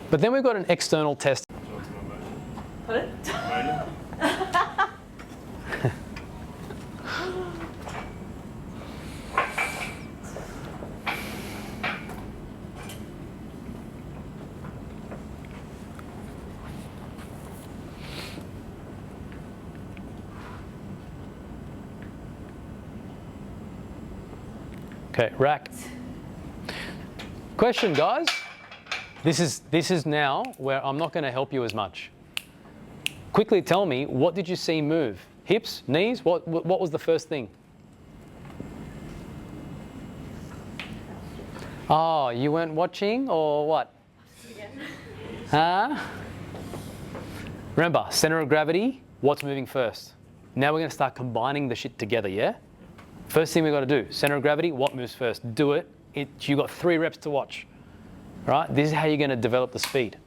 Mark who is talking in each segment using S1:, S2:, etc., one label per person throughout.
S1: But then we've got an external test.
S2: Pardon?
S1: Okay, rack. Question, guys. This is now where I'm not going to help you as much. Quickly tell me, what did you see move? Hips, knees? What was the first thing? Oh, you weren't watching or what? Huh? Remember, center of gravity, what's moving first? Now we're going to start combining the shit together, yeah? First thing we've got to do, center of gravity, what moves first? Do it. You've got 3 reps to watch. Right? This is how you're going to develop the speed.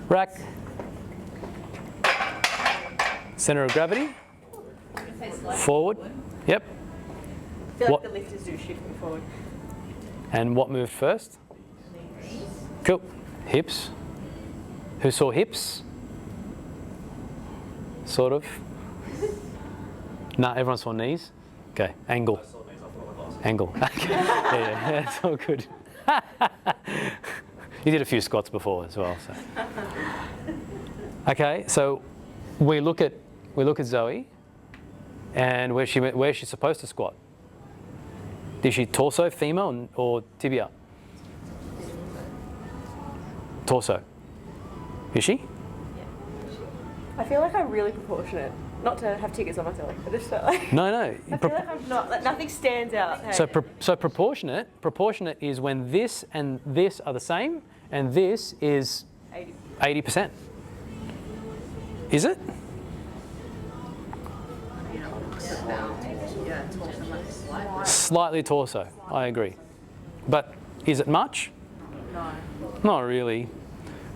S1: Rack. Center of gravity. Forward. Yep.
S2: I feel like the lifters do shift me forward.
S1: And what moved first? Cool. Hips. Who saw hips? Sort of. Nah, everyone saw knees. Okay, angle. Angle. yeah, it's all good. You did a few squats before as well. So. Okay, so we look at Zoe, and where's she supposed to squat? Is she torso, femur, or tibia? Torso. Is she?
S2: Yeah. I feel like I'm really proportionate. Not to have tickets on myself, but just like.
S1: No.
S2: I feel like I'm not. Like, nothing stands out. Hey.
S1: So proportionate is when this and this are the same, and this is 80%. Is it? Slightly torso, I agree. But is it much?
S2: No.
S1: Not really.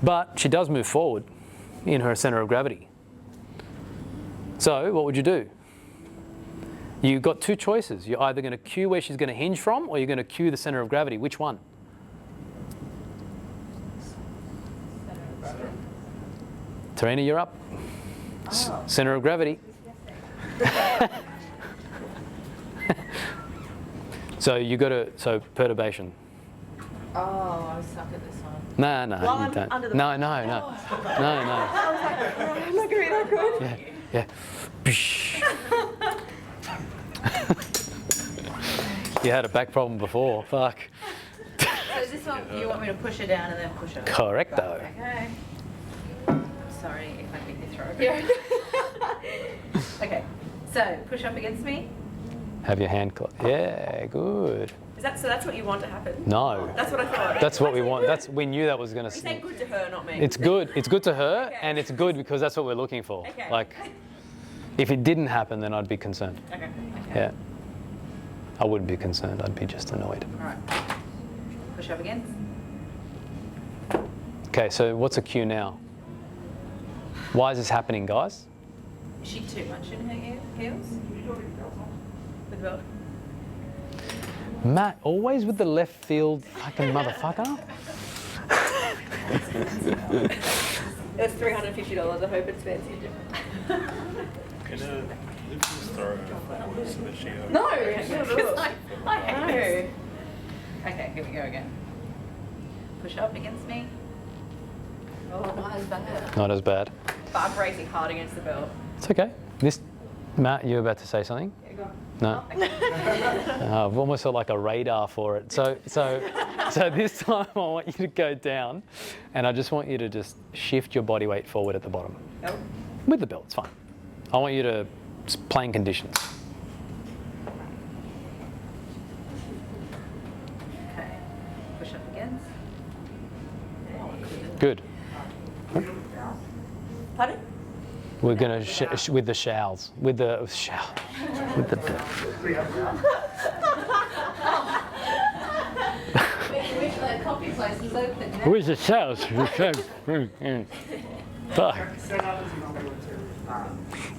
S1: But she does move forward in her center of gravity. So what would you do? You've got 2 choices. You're either going to cue where she's going to hinge from, or you're going to cue the center of gravity. Which one? Tarina, you're up.
S2: Oh.
S1: Center of gravity. So perturbation.
S2: Oh, I was stuck at this one.
S1: No,
S2: While
S1: you don't.
S2: under the
S1: No.
S2: I was like, I'm not going to be that good.
S1: Yeah. You had a back problem before. Fuck.
S3: So is this one, you want me to push her down and then push her?
S1: Correcto.
S3: Okay. Sorry if I beat your throat.
S2: Yeah.
S3: Okay, so push up against me.
S1: Have your hand caught. Yeah, good.
S2: So that's what you want to happen?
S1: No.
S2: That's what I thought.
S1: That's what we want. We knew that was going to.
S2: You say good to her, not me.
S1: It's good. It's good to her,
S2: Okay.
S1: and it's good because that's what we're looking for.
S2: Okay.
S1: Like, if it didn't happen, then I'd be concerned.
S2: Okay.
S1: Yeah. I wouldn't be concerned. I'd be just annoyed.
S3: All right. Push up against.
S1: Okay, so what's a cue now? Why is this happening, guys?
S3: Is she too much in her heels? With the belt?
S1: Matt, always with the left field fucking motherfucker.
S2: It was $350. I hope it's fancy.
S4: Can just throw her forward so that she
S2: No!
S3: Because I hate
S2: No.
S3: this. Okay, here we go again. Push up against me. Oh, not as bad.
S1: Not as bad.
S2: But I'm bracing hard against the belt.
S1: It's okay. Matt, you were about to say something?
S2: Yeah, go on.
S1: No. I've almost got like a radar for it. So this time I want you to go down, and I just want you to just shift your body weight forward at the bottom.
S2: Belt?
S1: With the belt, it's fine. I want you to playing conditions.
S3: Okay. Push up against.
S1: Good.
S2: Pardon?
S1: We're gonna with the showers, with the
S3: is open.
S1: Who is the sales? Fuck.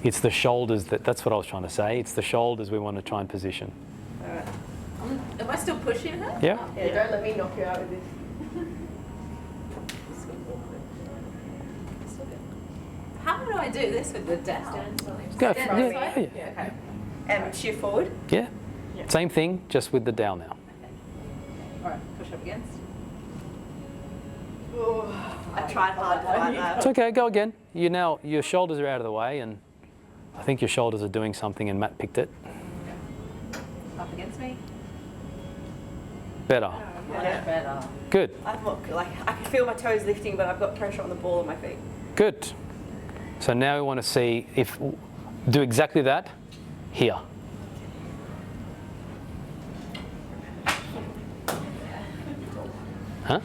S1: It's the shoulders that's what I was trying to say. It's the shoulders we want to try and position.
S2: Alright.
S3: Am I still pushing her?
S1: Yeah?
S2: Yeah, don't let me knock you out with this.
S3: How do I do this with the down?
S1: Go.
S3: Stand
S1: Yeah,
S3: this way?
S1: yeah.
S3: Okay.
S2: And shift forward.
S1: Yeah.
S2: Yeah.
S1: Same thing, just with the dowel now.
S3: All right, push up against.
S2: I tried hard to find
S1: It's
S2: that.
S1: okay, go again. Your shoulders are out of the way, and I think your shoulders are doing something, and Matt picked it.
S3: Up against me.
S1: Better.
S3: Much better.
S1: Good,
S2: I can feel my toes lifting, but I've got pressure on the ball of my feet.
S1: good. So now we want to see if, do exactly that here. Huh?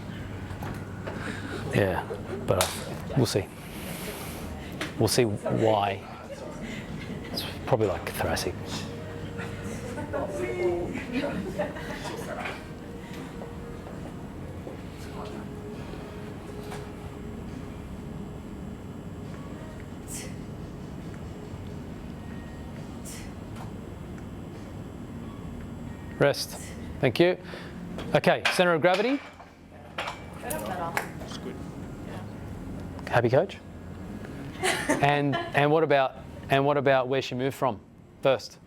S1: Yeah, but we'll see. We'll see why. It's probably like thoracic. Rest. Thank you. Okay, center of gravity.
S4: It's good.
S1: Happy, coach? and what about where she moved from first?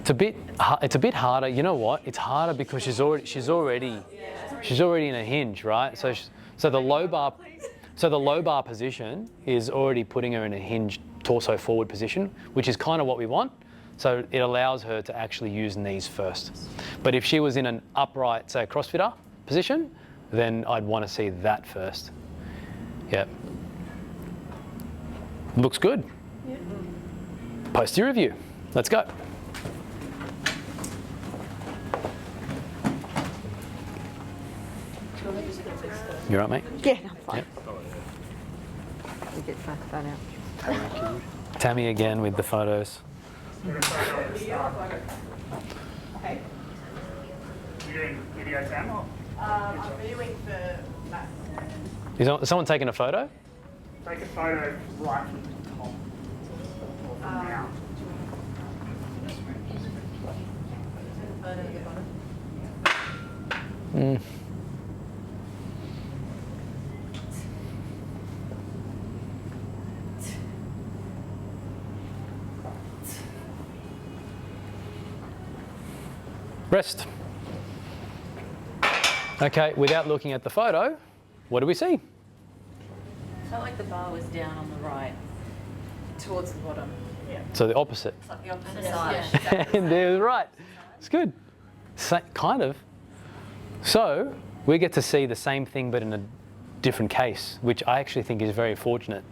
S1: It's a bit harder. You know what? It's harder because she's already in a hinge, right? So the low bar position is already putting her in a hinge torso forward position, which is kind of what we want. So it allows her to actually use knees first. But if she was in an upright, say, CrossFitter position, then I'd want to see that first. Yep. Looks good.
S2: Yeah.
S1: Posterior view. Let's go. You all right, mate?
S2: Yeah, I'm fine.
S1: Yep.
S2: We get that out.
S1: Tammy again with the photos.
S5: You doing video, Sam? Or
S2: I'm videoing for Matt.
S1: Is someone taking a photo?
S5: take a photo right from the top or from now.
S1: Mm. Rest. Okay, without looking at the photo, what do we see?
S3: Felt like the bar was down on the right, towards the bottom.
S1: So the opposite.
S3: It's like the opposite side.
S1: And they're right. It's good. Kind of. So we get to see the same thing but in a different case, which I actually think is very fortunate.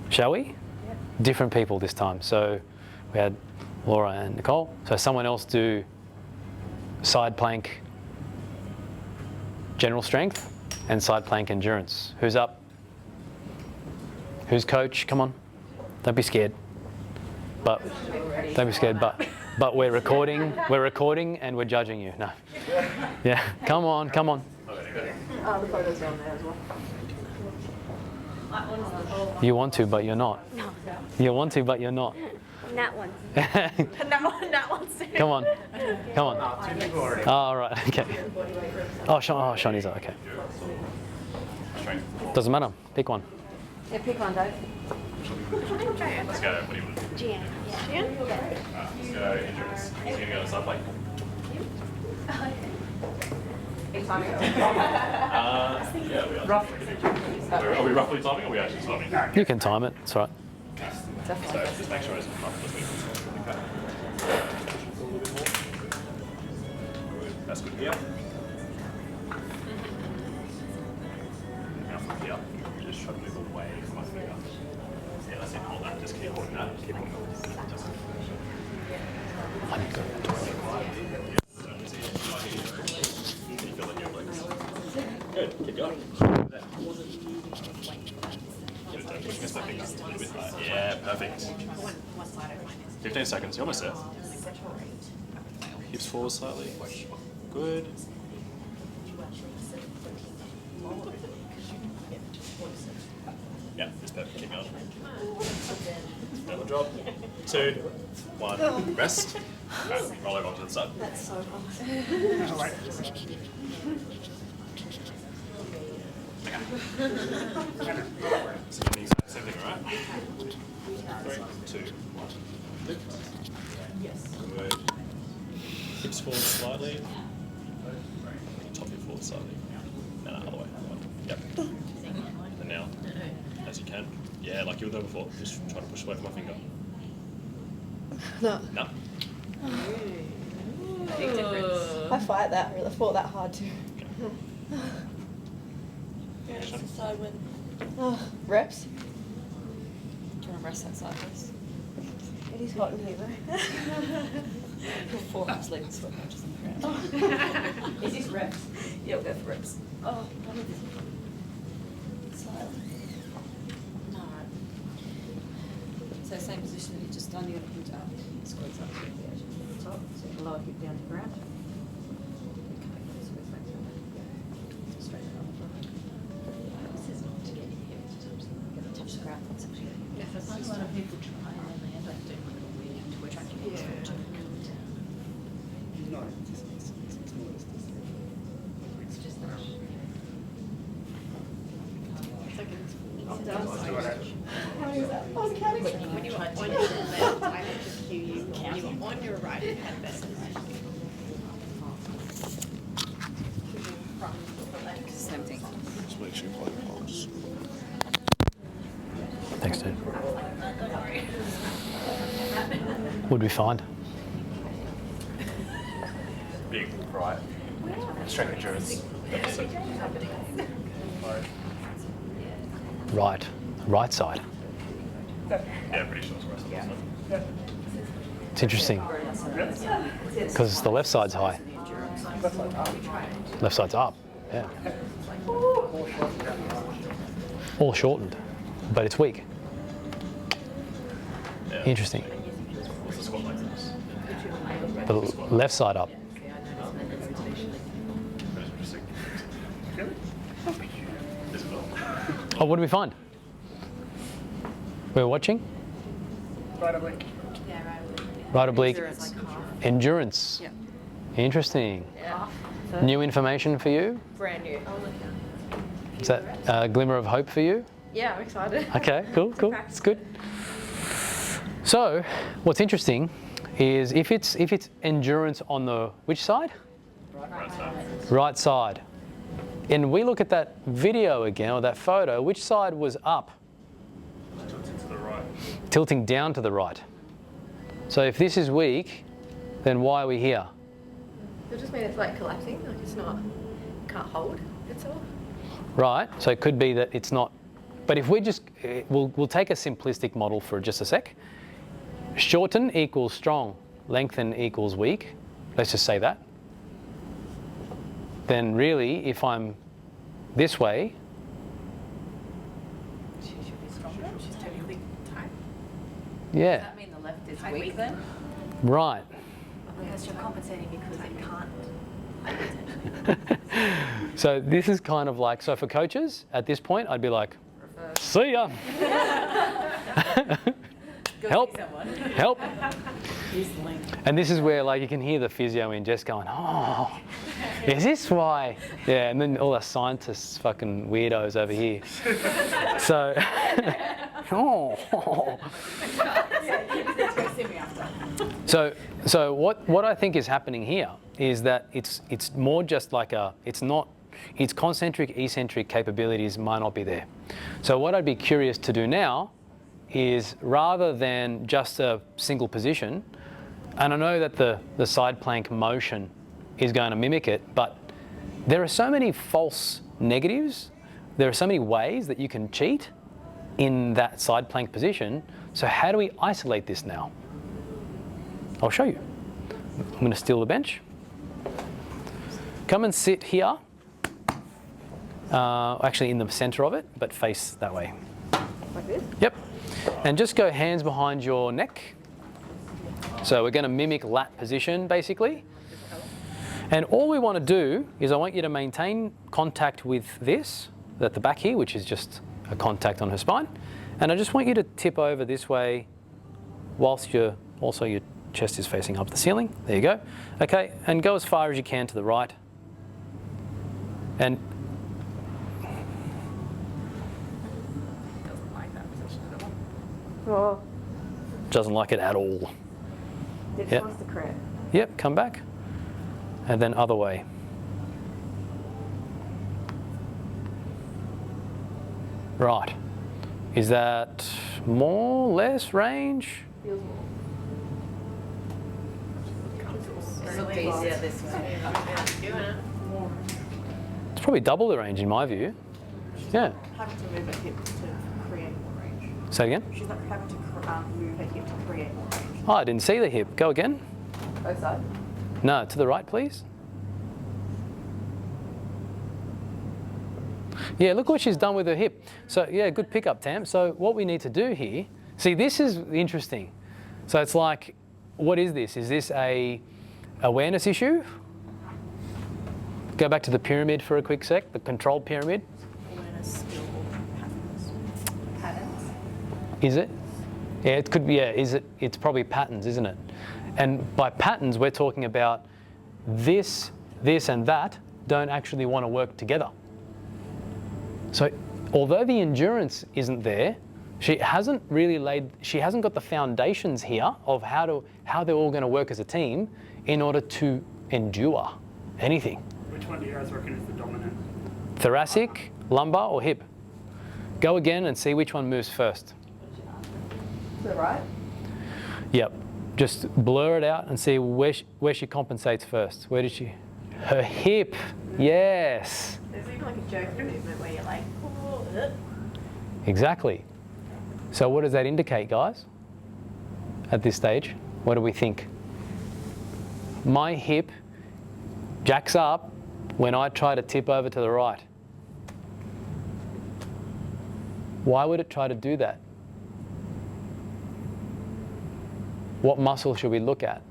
S1: Shall we?
S2: Yep.
S1: Different people this time. So we had Laura and Nicole. So someone else do side plank general strength and side plank endurance. Who's up? Who's coach? Come on. Don't be scared. But don't be scared. But we're recording. We're recording and we're judging you. No. Yeah. Come on. Come on.
S2: The photos are on there as well.
S1: You want to, but you're not.
S6: No.
S1: You want to, but you're not.
S6: That one.
S2: That one's
S1: Come on. Come on.
S5: Two people already.
S1: Oh, all right. Okay. Oh, Shawnee's up. Okay. Doesn't matter. Pick one.
S2: Yeah, pick one, Dave.
S4: Let's go. What do you want?
S6: Jan. Yeah.
S4: Let's go endurance. He's going to go to side plank. Yeah, we are. Are we roughly timing or are we actually timing?
S1: You can time it. It's all right.
S4: So just make sure it's roughly. That's good. Yep. Now from here, you just try to move away from my finger. Yeah, that's it. Hold that. Just keep holding that. Keep it just.
S1: I need to go to the toilet.
S4: Good. Keep going. Just pushing us a little bit higher. Yeah, perfect. 15 seconds. You're almost there. Hips forward slightly. Good. Yeah, it's perfect. Keep going. Double drop. 2, 1. Rest. Right, roll over onto the side.
S2: That's so hard.
S5: Oh, wait.
S4: So doing the exact same thing, right? 3, 2, 1. Lift. Yes. Good. Hips forward slightly. Top hip forward slightly. No, other way. Yep. And now, as you can. Yeah, like you were doing before. Just try to push away from my finger.
S2: No.
S4: No.
S3: Big difference.
S2: I fight that. I fought that hard too. Oh, reps.
S7: Do you want to rest that side first?
S2: It is hot in here though.
S7: Your forearms leaving sweat patches on the ground.
S3: Is this reps?
S7: Yeah, we'll go for reps. Oh, side. No. So same position that you just done, you're going to put up. Squeeze up to the edge of the top. So your lower hip down to the ground. Okay, squeeze back down. Straighten it up. This is not to get your hip to touch the ground. That's actually
S3: A lot of people try and then they end up doing like a weird twitch.
S5: No, it's more just this.
S3: It's just that.
S5: Let's do it.
S2: How many was that? I was counting.
S8: When you were on your left, I had to cue you. When you were on your right, you had better.
S7: same thing.
S4: Just make sure you apply your palms.
S1: Thanks, dude. What'd we find?
S4: Big right. Strength endurance. Deficit.
S1: Right. Right side.
S4: Yeah, pretty sure it's the rest of it, isn't it?
S1: It's interesting because the left side's high. Left side's up. Yeah. All shortened, but it's weak.
S4: Yeah.
S1: Interesting.
S4: What's the squat like this?
S1: The left side up.
S4: That's interesting. Isabel.
S1: Oh, what did we find? We're watching?
S5: Right oblique.
S1: Right oblique.
S7: Endurance.
S1: Endurance.
S7: Yeah.
S1: Interesting.
S2: Yeah.
S1: New information for you?
S2: Brand new.
S1: Is that a glimmer of hope for you?
S2: Yeah, I'm excited.
S1: Okay, cool, cool. It's good. So, what's interesting is if it's endurance on the which side?
S4: Right side.
S1: Right side. And we look at that video again, or that photo, which side was up?
S4: Tilting to the right.
S1: Tilting down to the right. So if this is weak, then why are we here?
S2: It just mean it's like collapsing, like it's not, can't hold itself.
S1: Right, so it could be that it's not, but if we just, we'll take a simplistic model for just a sec. Shorten equals strong, lengthen equals weak. Let's just say that. Then really, if I'm this way,
S3: She should be stronger. She's technically tight.
S1: yeah,
S3: Does that mean the left is weak then?
S1: right.
S3: Because you're compensating because it can't.
S1: So this is kind of like, so for coaches, at this point, I'd be like, see ya. Help, help. And this is where like you can hear the physio in Jess going, oh, is this why? Yeah, and then all the scientists, fucking weirdos over here. So, oh. So what I think is happening here is that it's more just like its concentric eccentric capabilities might not be there. So what I'd be curious to do now is rather than just a single position, and I know that the side plank motion is going to mimic it, but there are so many false negatives. There are so many ways that you can cheat in that side plank position. So how do we isolate this now? I'll show you. I'm going to steal the bench. Come and sit here. Actually in the center of it, but face that way.
S2: Like this?
S1: Yep. And just go hands behind your neck. So we're going to mimic lat position basically. And all we want to do is I want you to maintain contact with this at the back here, which is just a contact on her spine. And I just want you to tip over this way whilst your chest is facing up the ceiling. There you go. Okay, and go as far as you can to the right. And
S3: Doesn't like that position at all.
S2: Oh,
S1: doesn't like it at all.
S2: it
S1: Yep.
S2: wants to cramp.
S1: Yep, come back. And then other way. Right. Is that more, less range?
S2: Feels more.
S3: It's a little easier this way.
S8: Doing it.
S1: It's probably double the range in my view. Yeah.
S7: Having to move her hip to create more range.
S1: Say it again.
S7: She's not having to move her hip to create more range.
S1: Oh, I didn't see the hip. Go again.
S2: Both sides.
S1: No, to the right, please. Yeah, look what she's done with her hip. So yeah, good pickup, Tam. So what we need to do here, see, this is interesting. So it's like, what is this? Is this a awareness issue? Go back to the pyramid for a quick sec, the controlled pyramid.
S7: Awareness, skill, patterns.
S1: Is it? Yeah, it could be, yeah, is it? It's probably patterns, isn't it? And by patterns, we're talking about this, and that don't actually want to work together. So although the endurance isn't there, she hasn't got the foundations here of how they're all going to work as a team in order to endure anything.
S5: Which one do you guys reckon is the dominant?
S1: Thoracic, lumbar, or hip? Go again and see which one moves first.
S2: To the right?
S1: Yep. Just blur it out and see where she compensates first. Where did she? Her hip. Yes.
S8: There's even like a joke movement where you're like, oh,
S1: Exactly. So what does that indicate, guys? At this stage, what do we think? My hip jacks up when I try to tip over to the right. Why would it try to do that? What muscle should we look at?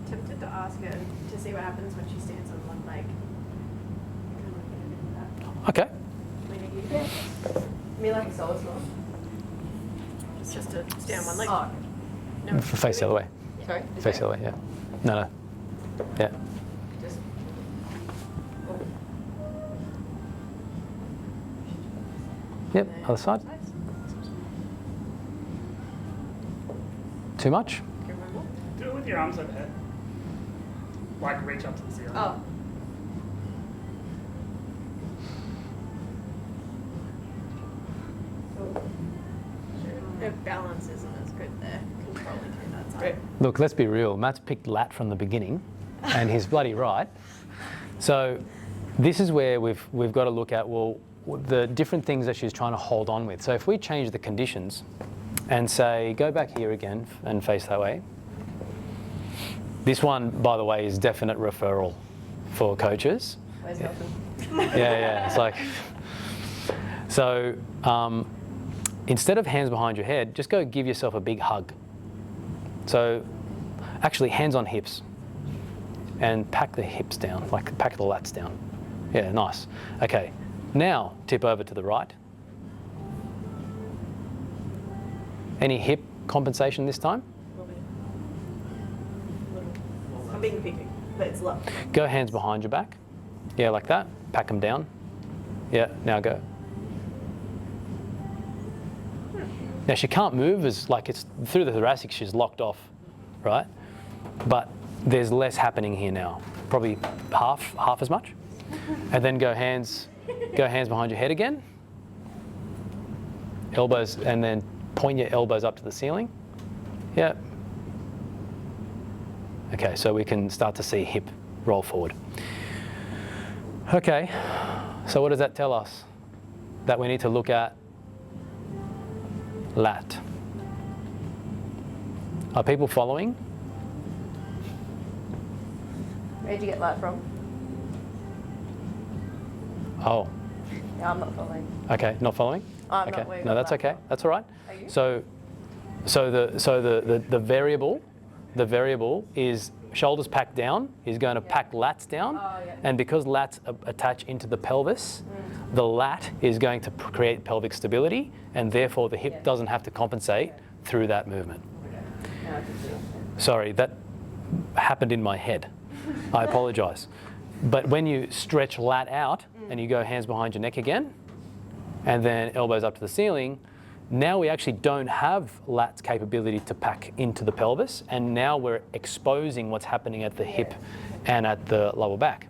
S8: tempted to ask her to see what happens when she stands on one leg.
S1: Okay.
S2: Yeah. Me like a solo snore.
S8: Just to stand on one leg.
S2: Oh,
S8: No,
S1: Face the other way.
S2: sorry.
S1: Face the other way, yeah. No. Yeah.
S2: Just.
S1: Yep, other side. Too much?
S5: Do it with your arms overhead. Like reach up to the ceiling.
S2: Oh.
S8: Her balance isn't as good there, controlling through that side.
S2: Great.
S1: Look, let's be real. Matt's picked lat from the beginning, and he's bloody right. So this is where we've got to look at, well, the different things that she's trying to hold on with. So if we change the conditions and say, go back here again and face that way. This one, by the way, is definite referral for coaches.
S2: Where's Nelson?
S1: Yeah, it's like, so instead of hands behind your head, just go give yourself a big hug. So actually hands on hips and pack the hips down, like pack the lats down. Yeah, nice. Okay, now tip over to the right. Any hip compensation this time?
S7: I'm being picky, but it's low.
S1: Go hands behind your back. Yeah, like that. Pack them down. Yeah, now go. Now she can't move as like it's through the thoracic, she's locked off, right? But there's less happening here now. Probably half as much. And then go hands behind your head again. Elbows, and then point your elbows up to the ceiling. Yeah. Okay, so we can start to see hip roll forward. Okay, so what does that tell us? That we need to look at lat. Are people following?
S2: Where'd you get that from?
S1: Oh,
S2: Yeah, I'm not following.
S1: okay, not following?
S2: I'm
S1: okay.
S2: not where you
S1: No,
S2: got
S1: that's
S2: that
S1: okay.
S2: from.
S1: That's all right.
S2: Are you?
S1: So the variable the variable is shoulders packed down is going to pack lats down, and because lats attach into the pelvis, the lat is going to create pelvic stability, and therefore the hip doesn't have to compensate through that movement. Sorry, that happened in my head. I apologise. But when you stretch lat out and you go hands behind your neck again, and then elbows up to the ceiling, now we actually don't have lat's capability to pack into the pelvis, and now we're exposing what's happening at the hip and at the lower back.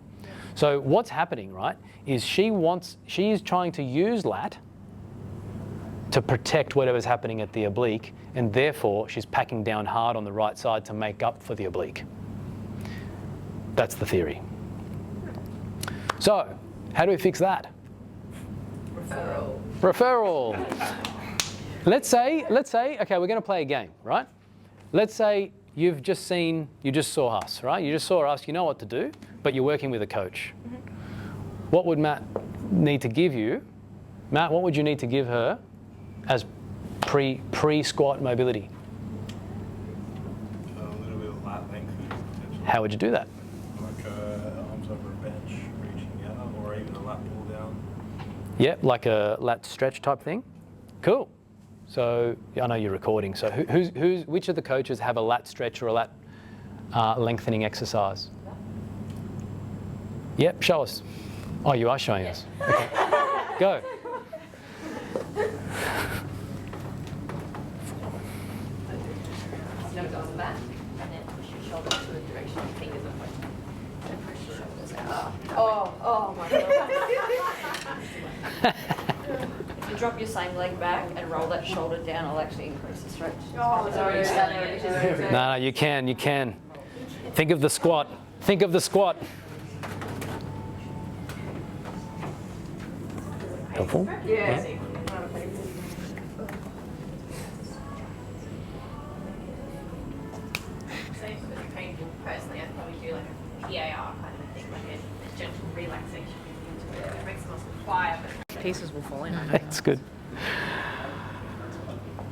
S1: So what's happening, right, is she is trying to use lat to protect whatever's happening at the oblique, and therefore she's packing down hard on the right side to make up for the oblique. That's the theory. So, how do we fix that? Referral. Let's say, okay, we're going to play a game, right? Let's say you just saw us, right? You just saw us, you know what to do, but you're working with a coach. What would Matt need to give you? Matt, what would you need to give her as pre-squat mobility?
S4: A little bit of lat length.
S1: How would you do that?
S4: Like arms over a bench, reaching out, or even a lat pull down.
S1: Yep, like a lat stretch type thing. Cool. So I know you're recording. So which of the coaches have a lat stretch or a lat lengthening exercise? Yep, show us. Oh, you are showing us. Okay. Go.
S3: Nose on the back, and then push your shoulders to the direction your fingers are pointing. And push your shoulders out.
S7: Oh my god. If you drop your same leg back and roll that shoulder down, it'll actually increase the stretch.
S3: Oh, sorry.
S1: No, you can. Think of the squat. Think of the squat. Helpful?
S2: Yeah.
S8: So if it's painful, personally, I'd probably do like a PAR kind of thing, like a gentle relaxation into it. It makes the muscle fire, but
S3: Pieces will fall in.
S1: That's good.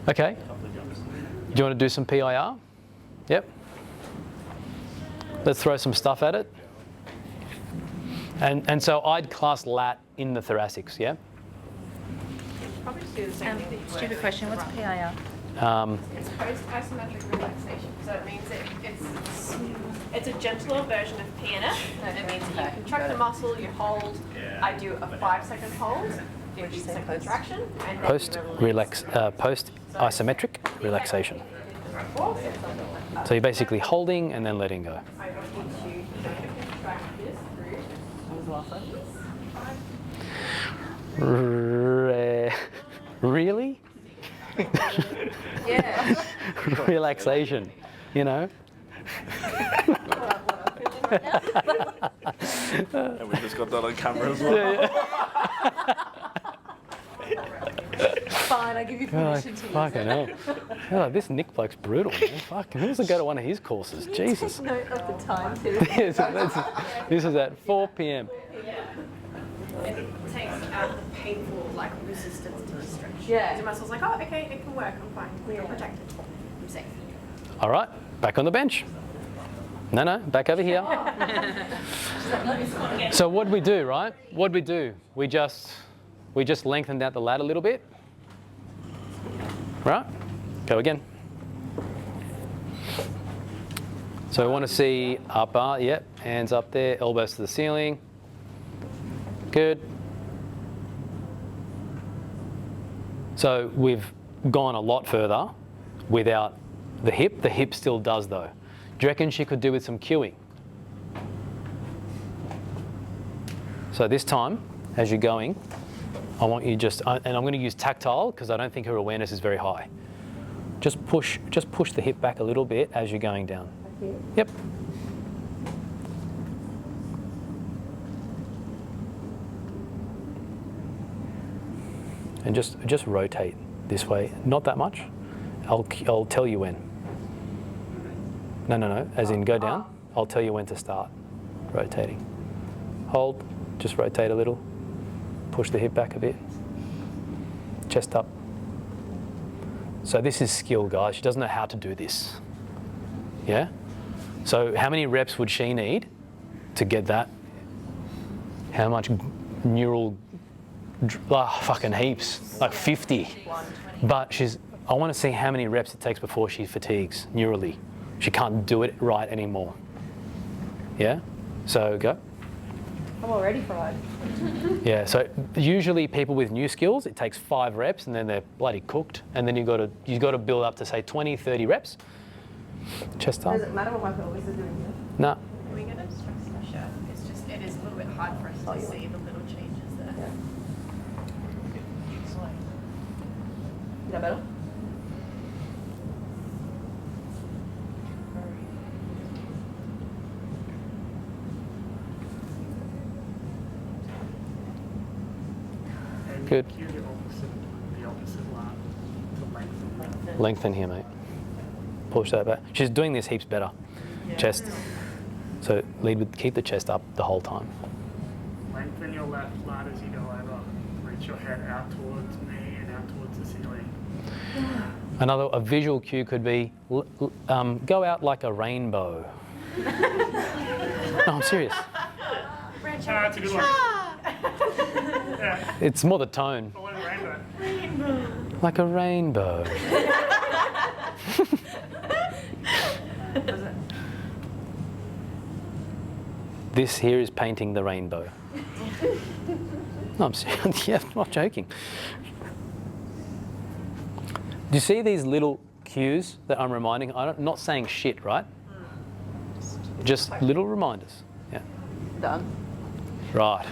S1: Okay. Do you want to do some PIR? Yep. Let's throw some stuff at it. And so I'd class lat in the thoracics, yeah?
S8: probably just do the same thing that you
S3: Stupid question, what's PIR?
S8: It's post-isometric relaxation. So it means it's a gentler version of PNF. It means you contract the muscle, you hold. I do a 5-second hold, 15-second contraction, and then
S1: Post isometric relaxation. So you're basically holding and then letting go.
S8: I want you to contract this through.
S1: Really?
S8: Yeah.
S1: Relaxation, you know?
S4: And we just got that on camera as well.
S7: Fine, I give you permission to use
S1: Fucking hell. Oh, this Nick bloke's brutal, man. Fucking, who doesn't go to one of his courses? Jesus.
S7: Take note of the time too.
S1: This is at 4 p.m.
S8: It takes out the painful resistance to the stretch.
S7: Yeah.
S8: The muscle's like, oh, okay, it can work. I'm fine. We're protected. I'm safe.
S1: All right, back on the bench. No, back over here. So what we do, right? What we do? We just lengthened out the lat a little bit. Right? Go again. So we want to see upper, yep, hands up there, elbows to the ceiling. Good. So we've gone a lot further without the hip. The hip still does though. Do you reckon she could do with some cueing? So this time, as you're going, I want you and I'm going to use tactile because I don't think her awareness is very high. Just push the hip back a little bit as you're going down. Yep. And just rotate this way. Not that much. I'll tell you when. No. As in go down. I'll tell you when to start rotating. Hold. Just rotate a little. Push the hip back a bit. Chest up. So this is skill, guys. She doesn't know how to do this. Yeah? So how many reps would she need to get that? How much neural, fucking heaps, like 50. But I want to see how many reps it takes before she fatigues neurally. She can't do it right anymore. Yeah? So go.
S2: I'm already fried.
S1: Yeah, so usually people with new skills, it takes 5 reps and then they're bloody cooked. And then you've got to build up to say 20, 30 reps. Chest up.
S2: Does it matter what my pelvis is doing?
S1: No.
S8: Can we get a stress pressure? It's just, it is a little bit hard for us to see the little changes there.
S2: Is that better?
S5: And
S1: Good.
S5: cue the opposite line to lengthen.
S1: Lengthen here, mate. Push that back. She's doing this heaps better. Chest. So keep the chest up the whole time.
S5: Lengthen your left lat as you go over. Reach your head out towards me and out towards the ceiling.
S1: A visual cue could be go out like a rainbow. No, I'm serious.
S5: That's a good one. Yeah,
S1: It's more the tone.
S5: I want a rainbow.
S1: Like a rainbow. This here is painting the rainbow. No, I'm serious. Yeah, I'm not joking. Do you see these little cues that I'm reminding? I'm not saying shit, right? Just little reminders. Yeah.
S2: Done.
S1: Right.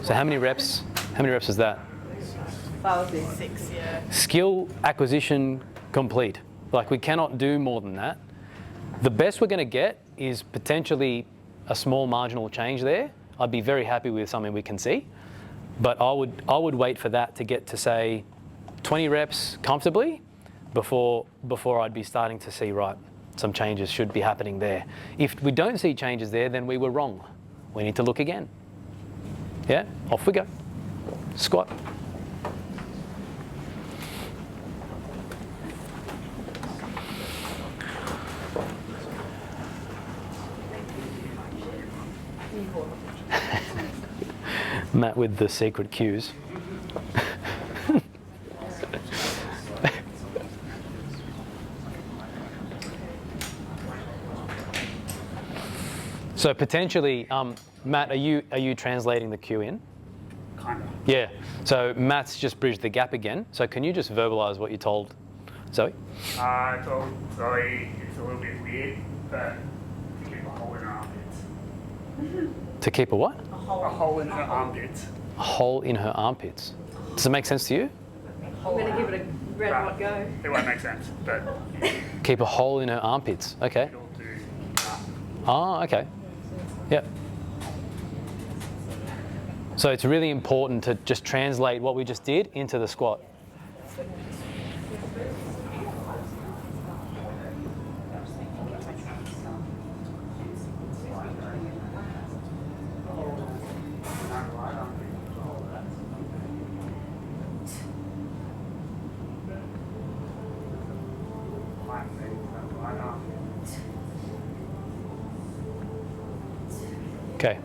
S1: So how many reps? How many reps is that?
S2: 5 or 6.
S8: 6, yeah.
S1: Skill acquisition complete. Like we cannot do more than that. The best we're going to get is potentially a small marginal change there. I'd be very happy with something we can see, but I would wait for that to get to say 20 reps comfortably before I'd be starting to see, right, some changes should be happening there. If we don't see changes there, then we were wrong. We need to look again. Yeah, off we go. Squat. Matt with the secret cues. So potentially, Matt, are you translating the cue in?
S5: Kinda.
S1: Yeah. So Matt's just bridged the gap again. So can you just verbalise what you told Zoe?
S5: I told Zoe it's a little bit weird, but to keep a hole in her armpits.
S1: To keep a what?
S5: A hole in her armpits.
S1: A hole in her armpits. Does it make sense to you?
S2: I'm going to give it a red hot go.
S5: It won't make sense, but
S1: Keep a hole in her armpits. Okay.
S5: it'll do that.
S1: Ah, okay. Yep. So it's really important to just translate what we just did into the squat. Okay.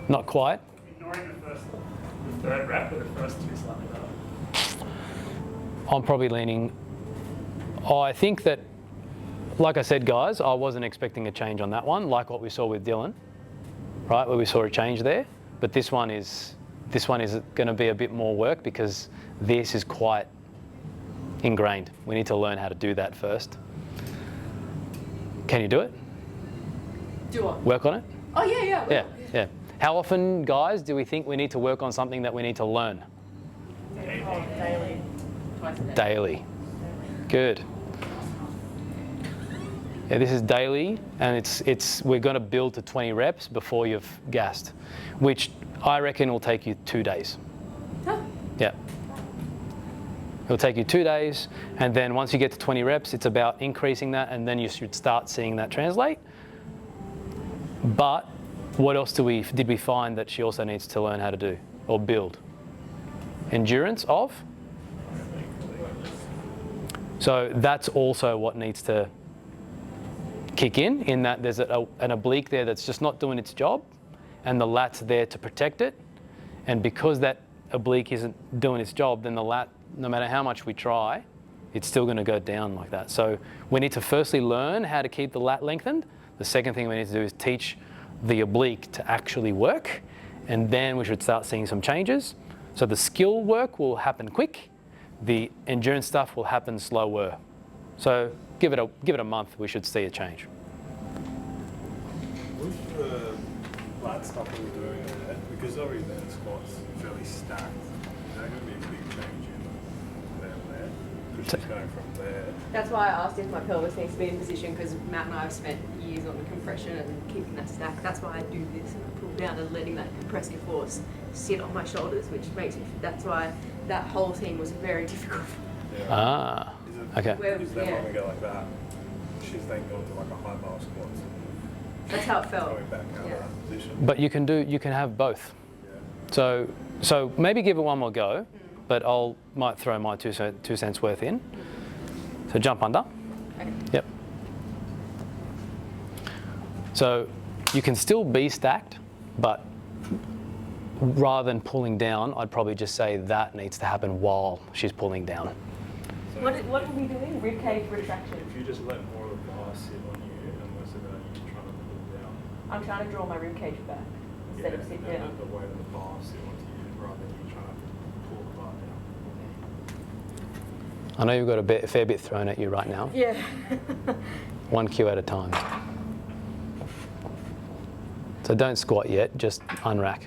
S1: Not quite.
S5: Ignoring the third rep, but the first two slightly better.
S1: I'm probably leaning. Oh, I think that, like I said, guys, I wasn't expecting a change on that one, like what we saw with Dylan, right, where we saw a change there. But this one is going to be a bit more work because this is quite ingrained. We need to learn how to do that first. Can you do it?
S2: Do what?
S1: Work on it?
S2: Oh, yeah, yeah.
S1: Yeah, yeah. How often, guys, do we think we need to work on something that we need to learn?
S2: Daily.
S3: Twice a day.
S1: Daily. Good. Yeah, this is daily, and we're going to build to 20 reps before you've gassed, which I reckon will take you 2 days.
S2: Huh.
S1: Yeah. It'll take you 2 days, and then once you get to 20 reps, it's about increasing that, and then you should start seeing that translate. But what else did we find that she also needs to learn how to do or build? Endurance of? So that's also what needs to kick in that there's an oblique there that's just not doing its job, and the lat's there to protect it. And because that oblique isn't doing its job, then the lat, no matter how much we try, it's still going to go down like that. So we need to firstly learn how to keep the lat lengthened. The second thing we need to do is teach the oblique to actually work, and then we should start seeing some changes. So the skill work will happen quick, the endurance stuff will happen slower. So give it a month, we should see a change.
S4: With the lat stuff we were doing there, because already that squat's fairly stacked, is that going to be a big change in there? Because she's going from there.
S2: That's why I asked if my pelvis needs to be in position, because Matt and I have spent years on the compression and keeping that stack. That's why I do this and I pull down and letting that compressive force sit on my shoulders, which makes it, that's why that whole thing was very difficult.
S4: Yeah.
S1: Ah, okay.
S4: Is then when we go like that, she's then going to like a high bar squat.
S2: That's how it felt.
S4: Going back out of that position.
S1: But you can have both.
S4: Yeah.
S1: So maybe give it one more go, but might throw my 2 cents worth in. So jump under.
S2: Okay.
S1: Yep. So you can still be stacked, but rather than pulling down, I'd probably just say that needs to happen while she's pulling down.
S2: What are we doing? Rib cage retraction.
S4: If you just let more of the bar sit on you and less of that you're trying to pull down.
S2: I'm trying to draw my rib cage back instead of sit
S4: and
S2: down.
S4: let the weight of the bar sit onto you rather than you trying to pull the bar down.
S1: I know you've got a fair bit thrown at you right now.
S2: Yeah.
S1: 1 cue at a time. So don't squat yet, just unrack.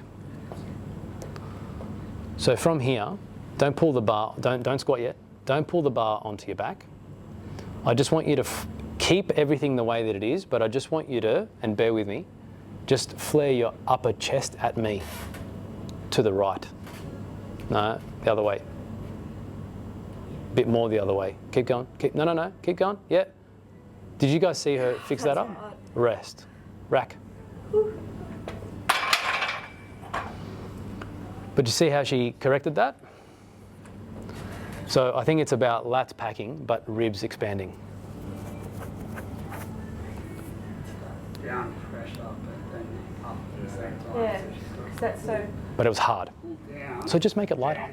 S1: So from here, don't pull the bar, don't squat yet. Don't pull the bar onto your back. I just want you to keep everything the way that it is, but I just want you to, and bear with me, just flare your upper chest at me to the right. No, the other way. Bit more the other way. Keep going. No. Keep going. Yeah. Did you guys see her fix that up? Rest. Rack. But you see how she corrected that? So I think it's about lats packing, but ribs expanding.
S5: Down, pressure, but then up at the same time.
S2: Yeah,
S5: So she's got
S2: because that's so.
S1: But it was hard.
S5: down,
S1: So just make it lighter.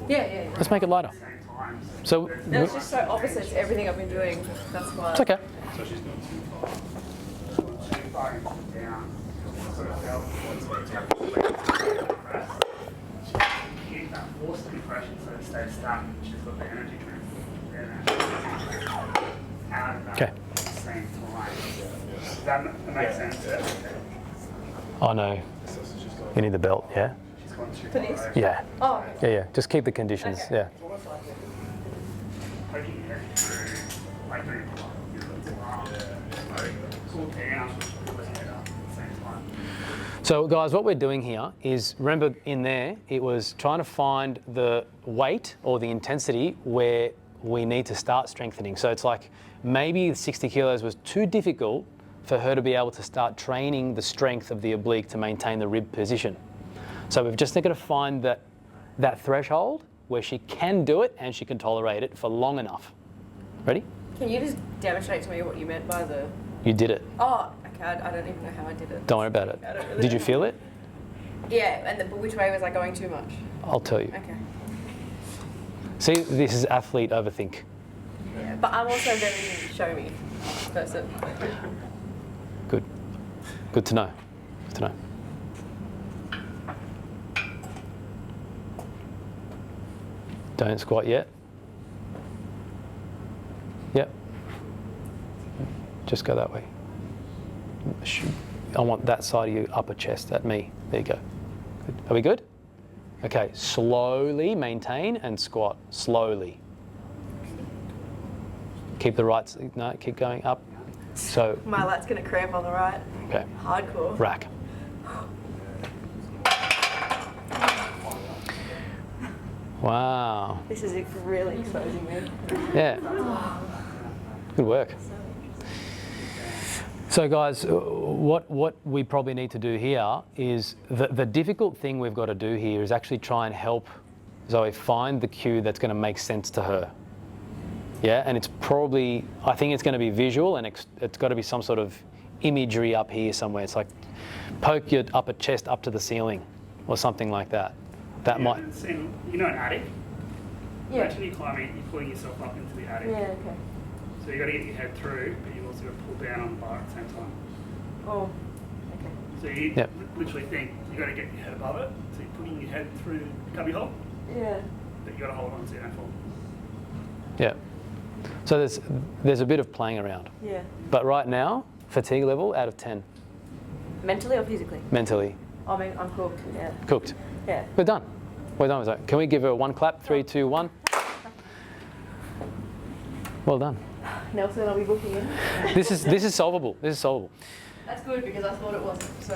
S2: Yeah.
S1: Let's make it lighter.
S5: at the same time.
S1: So
S2: No, it's just so opposite to everything I've been doing. That's why.
S1: it's okay.
S4: So she's not too far.
S5: Too far down. Sort of felt press. Keep that force compression so it stays stuck. She's got the energy out of that
S1: Okay.
S5: at the same time. Does that make sense?
S1: Oh no. You need the belt, yeah?
S5: She's gone too
S2: For this?
S5: far.
S1: Yeah.
S2: Oh, okay.
S1: Yeah. Just keep the conditions.
S2: Okay.
S1: Yeah.
S5: Poking your head through, like doing cool down, put the head up at the same time.
S1: So guys, what we're doing here is, remember in there, it was trying to find the weight or the intensity where we need to start strengthening. So it's like maybe 60 kilos was too difficult for her to be able to start training the strength of the oblique to maintain the rib position. So we've just got to find that threshold where she can do it and she can tolerate it for long enough. Ready?
S2: Can you just demonstrate to me what you meant by the?
S1: You did it.
S2: Oh, okay. I don't even know how I did it.
S1: Don't worry about it.
S2: I don't really
S1: Did you
S2: know.
S1: feel it?
S2: Yeah, but which way was I going too much?
S1: I'll tell you.
S2: Okay.
S1: See, this is athlete overthink.
S2: Yeah, but I'm also very show me person.
S1: Good. Good to know. Good to know. Don't squat yet. Yep. Just go that way. I want that side of your upper chest at me. There you go. Good. Are we good? Okay, slowly maintain and squat. Slowly. Keep the right, no, keep going up. So,
S2: My lat's gonna cramp on the right.
S1: okay,
S2: Hardcore.
S1: rack. Wow.
S2: This is really exposing me.
S1: Yeah. Good work. So guys, what we probably need to do here is, the difficult thing we've got to do here is actually try and help Zoe find the cue that's going to make sense to her. Yeah, and it's probably, I think it's going to be visual, and it's got to be some sort of imagery up here somewhere. It's like poke your upper chest up to the ceiling or something like that. That might.
S5: Seen, you know, an attic?
S2: Yeah.
S5: Imagine you're climbing, you're pulling yourself up into the attic.
S2: Yeah, okay.
S5: So you've got to get your head through, but you've also got to pull down on the bar at the same time.
S2: Oh, okay.
S5: So you
S1: Yep.
S5: literally think you've got to get your head above it. So you're putting your head through the cubby hole,
S2: Yeah.
S5: but you've got to hold on so you don't fall.
S1: Yeah. So there's a bit of playing around.
S2: Yeah.
S1: But right now, fatigue level out of 10
S2: Mentally or physically?
S1: mentally.
S2: I mean, I'm cooked. Yeah.
S1: Cooked.
S2: Yeah.
S1: We're done. We're done with that. Can we give her one clap? 3, 2, 1. Well done.
S2: Nelson, I'll be booking in.
S1: This is solvable. This is solvable.
S2: That's good because I thought it wasn't. So